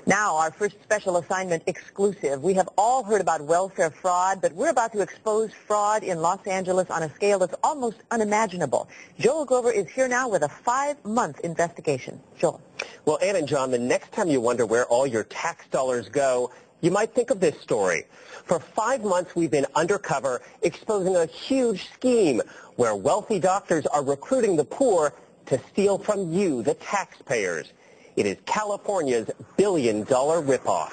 Now, our first special assignment exclusive. We have all heard about welfare fraud, but we're about to expose fraud in Los Angeles on a scale that's almost unimaginable. Joel Grover is here now with a 5-month investigation. Joel. Well, Ann and John, the next time you wonder where all your tax dollars go, you might think of this story. For 5 months, we've been undercover exposing a huge scheme where wealthy doctors are recruiting the poor to steal from you, the taxpayers. It is California's billion-dollar ripoff.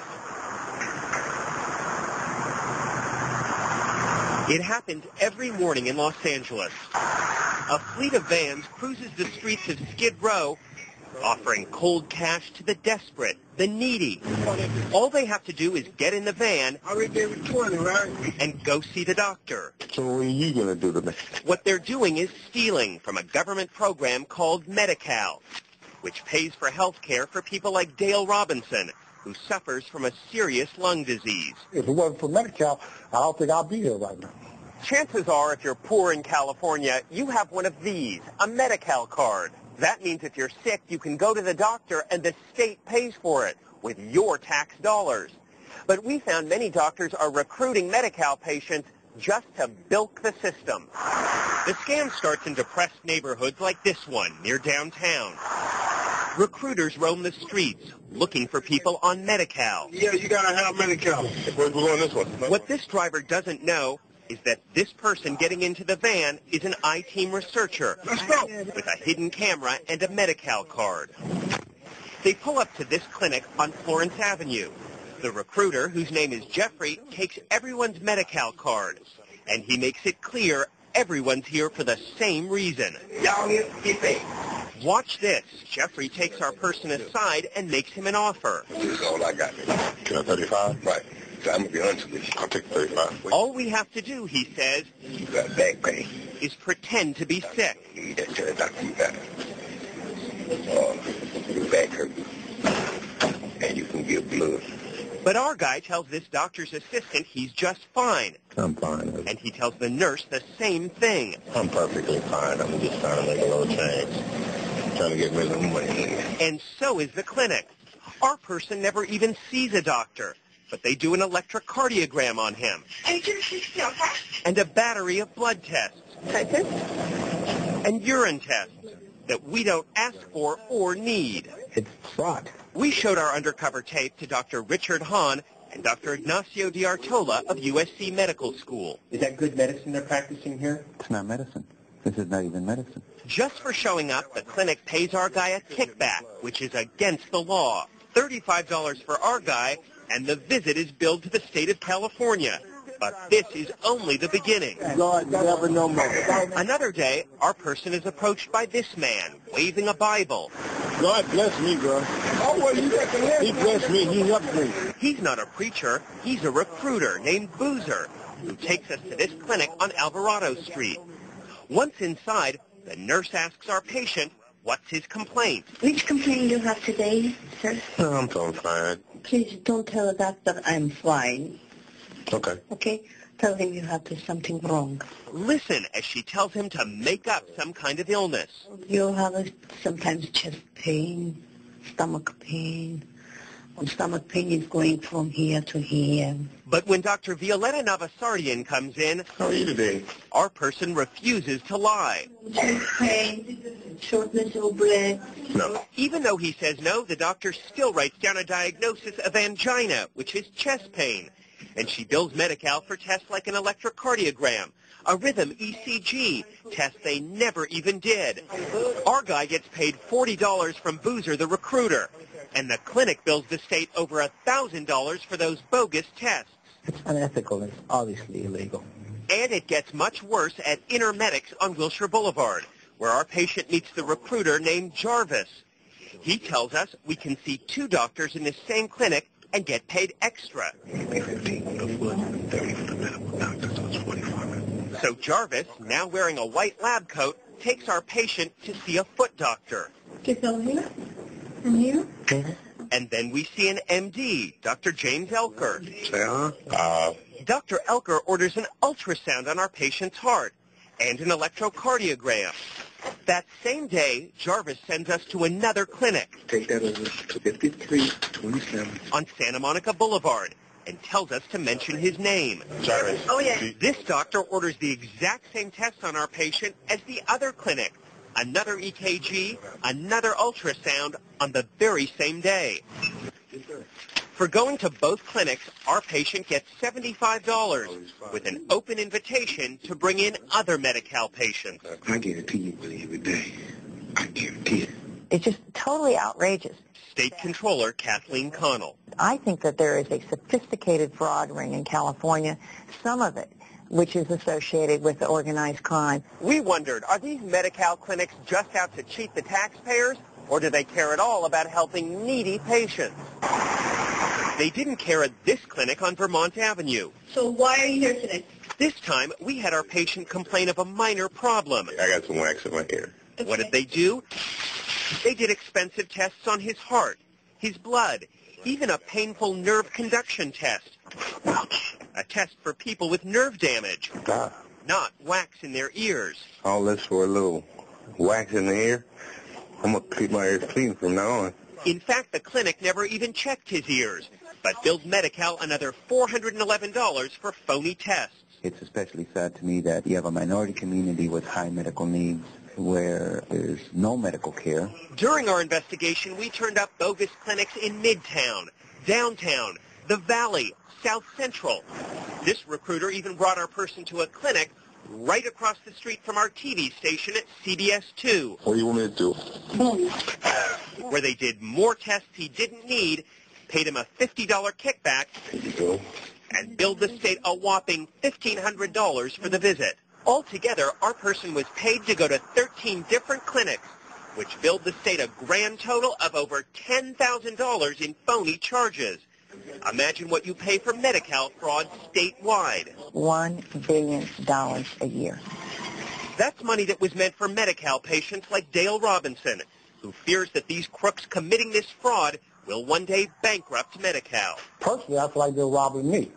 It happens every morning in Los Angeles. A fleet of vans cruises the streets of Skid Row, offering cold cash to the desperate, the needy. All they have to do is get in the van and go see the doctor. So what are you going to do to me? What they're doing is stealing from a government program called Medi-cal, which pays for health care for people like Dale Robinson, who suffers from a serious lung disease. If it wasn't for Medi-cal, I don't think I'd be here right now. Chances are, if you're poor in California, you have one of these, a Medi-cal card. That means if you're sick, you can go to the doctor and the state pays for it with your tax dollars. But we found many doctors are recruiting Medi-cal patients just to bilk the system. The scam starts in depressed neighborhoods like this one near downtown. Recruiters roam the streets looking for people on Medi-cal. Yeah, you got to have Medi-cal. We're going this one. What this driver doesn't know is that this person getting into the van is an I-team researcher with a hidden camera and a Medi-cal card. They pull up to this clinic on Florence Avenue. The recruiter, whose name is Jeffrey, takes everyone's Medi-cal card, and he makes it clear everyone's here for the same reason. Y'all here to get paid. Watch this. Jeffrey takes our person aside and makes him an offer. This is all I got. Can I 35? Right. So I'm going to be honest with you. I'll take 35. All we have to do, he says, You got back pain. is pretend to be sick. You need that to the doctor. You got it. Your back hurt. And you can give blood. But our guy tells this doctor's assistant he's just fine. I'm fine. And he tells the nurse the same thing. I'm perfectly fine. I'm just trying to make a little change. Trying to get rid of the money. And so is the clinic. Our person never even sees a doctor, but they do an electrocardiogram on him and a battery of blood tests and urine tests that we don't ask for or need. It's fraud. We showed our undercover tape to Dr. Richard Hahn and Dr. Ignacio D'Artola of USC Medical School. Is that good medicine they're practicing here? It's not medicine. This is not even medicine. Just for showing up, the clinic pays our guy a kickback, which is against the law. $35 for our guy, and the visit is billed to the state of California. But this is only the beginning. God, never know more. Another day, our person is approached by this man, waving a Bible. God bless me, bro. He blessed me. He helped me. He's not a preacher. He's a recruiter named Boozer, who takes us to this clinic on Alvarado Street. Once inside, the nurse asks our patient, what's his complaint? Which complaint you have today, sir? I'm doing fine. Please don't tell the doctor I'm fine. Okay. Okay? Tell him you have something wrong. Listen as she tells him to make up some kind of illness. You have sometimes chest pain, stomach pain. When stomach pain is going from here to here. But when Dr. Violetta Navasardian comes in, How are you today? our person refuses to lie. Chest pain, shortness of breath. No. Even though he says no, the doctor still writes down a diagnosis of angina, which is chest pain. And she bills Medi-cal for tests like an electrocardiogram, a rhythm ECG, tests they never even did. Our guy gets paid $40 from Boozer, the recruiter, and the clinic bills the state over $1,000 for those bogus tests. It's unethical. It's obviously illegal. And it gets much worse at Intermedics on Wilshire Boulevard, where our patient meets the recruiter named Jarvis. He tells us we can see 2 doctors in the same clinic and get paid extra. So Jarvis, now wearing a white lab coat, takes our patient to see a foot doctor. Get over here. And here. And then we see an MD, Dr. James Elker. Say, Dr. Elker orders an ultrasound on our patient's heart and an electrocardiogram. That same day, Jarvis sends us to another clinic. Take that over to 5327 on Santa Monica Boulevard and tells us to mention his name. Jarvis. Oh, yeah. This doctor orders the exact same tests on our patient as the other clinic. Another EKG, another ultrasound on the very same day. For going to both clinics, our patient gets $75 with an open invitation to bring in other Medi-cal patients. I guarantee you money every day. I guarantee it. It's just totally outrageous. State Controller Kathleen Connell. I think that there is a sophisticated fraud ring in California, some of it which is associated with the organized crime. We wondered, are these Medi-cal clinics just out to cheat the taxpayers, or do they care at all about helping needy patients? They didn't care at this clinic on Vermont Avenue. So why are you here today? This time, we had our patient complain of a minor problem. I got some wax in my ear. What did they do? They did expensive tests on his heart, his blood, even a painful nerve conduction test. A test for people with nerve damage, not wax in their ears. All this for a little wax in the ear. I'm going to keep my ears clean from now on. In fact, the clinic never even checked his ears, but billed Medi-cal another $411 for phony tests. It's especially sad to me that you have a minority community with high medical needs where there's no medical care. During our investigation, we turned up bogus clinics in Midtown, downtown, the Valley, South Central. This recruiter even brought our person to a clinic right across the street from our TV station at CBS 2. What do you want me to do? Where they did more tests he didn't need, paid him a $50 kickback, Here you go. and billed the state a whopping $1,500 for the visit. Altogether, our person was paid to go to 13 different clinics, which billed the state a grand total of over $10,000 in phony charges. Imagine what you pay for Medi-cal fraud statewide. $1 billion a year. That's money that was meant for Medi-cal patients like Dale Robinson, who fears that these crooks committing this fraud will one day bankrupt Medi-cal. Personally, I feel like they're robbing me.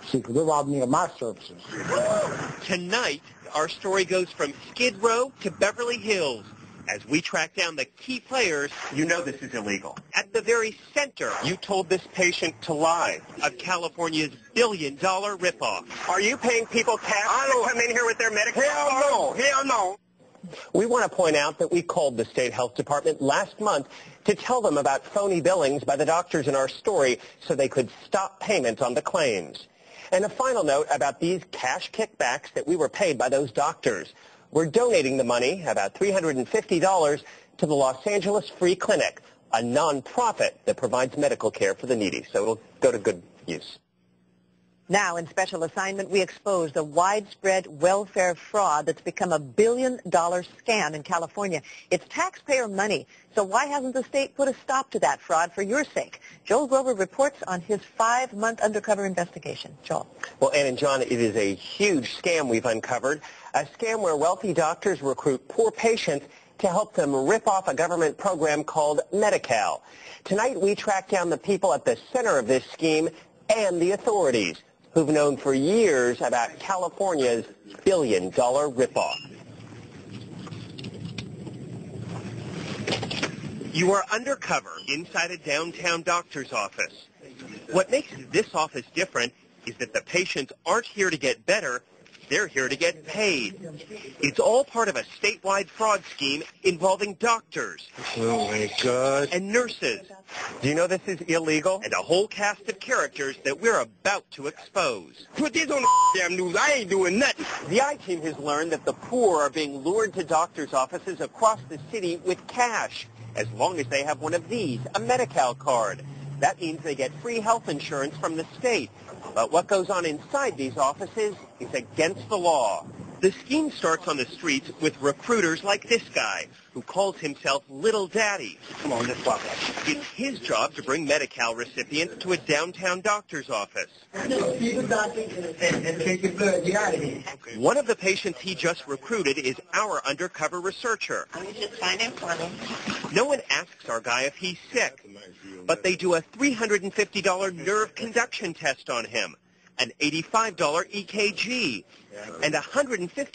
See, because they're robbing me of my services. Tonight, our story goes from Skid Row to Beverly Hills as we track down the key players. You know this is illegal. At the very center, you told this patient to lie, of California's billion-dollar ripoff. Are you paying people cash to come in here with their Medi-cal cards? Hell no. We want to point out that we called the state health department last month to tell them about phony billings by the doctors in our story so they could stop payment on the claims. And a final note about these cash kickbacks that we were paid by those doctors. We're donating the money, about $350, to the Los Angeles Free Clinic, a nonprofit that provides medical care for the needy. So it'll go to good use. Now, in special assignment, we expose the widespread welfare fraud that's become a billion-dollar scam in California. It's taxpayer money, so why hasn't the state put a stop to that fraud for your sake? Joel Grover reports on his 5-month undercover investigation. Joel. Well, Ann and John, it is a huge scam we've uncovered, a scam where wealthy doctors recruit poor patients to help them rip off a government program called Medi-cal. Tonight, we track down the people at the center of this scheme and the authorities, who've known for years about California's billion-dollar ripoff. You are undercover inside a downtown doctor's office. What makes this office different is that the patients aren't here to get better, they're here to get paid. It's all part of a statewide fraud scheme involving doctors. Oh, my God. And nurses. Do you know this is illegal? And a whole cast of characters that we're about to expose. Put this on the damn news. I ain't doing nothing. The I-Team has learned that the poor are being lured to doctors' offices across the city with cash, as long as they have one of these, a Medi-cal card. That means they get free health insurance from the state. But what goes on inside these offices is against the law. The scheme starts on the streets with recruiters like this guy, who calls himself Little Daddy. Come on, let's walk. It's his job to bring Medi-cal recipients to a downtown doctor's office. One of the patients he just recruited is our undercover researcher. Just sign in for me. No one asks our guy if he's sick, but they do a $350 nerve conduction test on him, an $85 EKG, and $150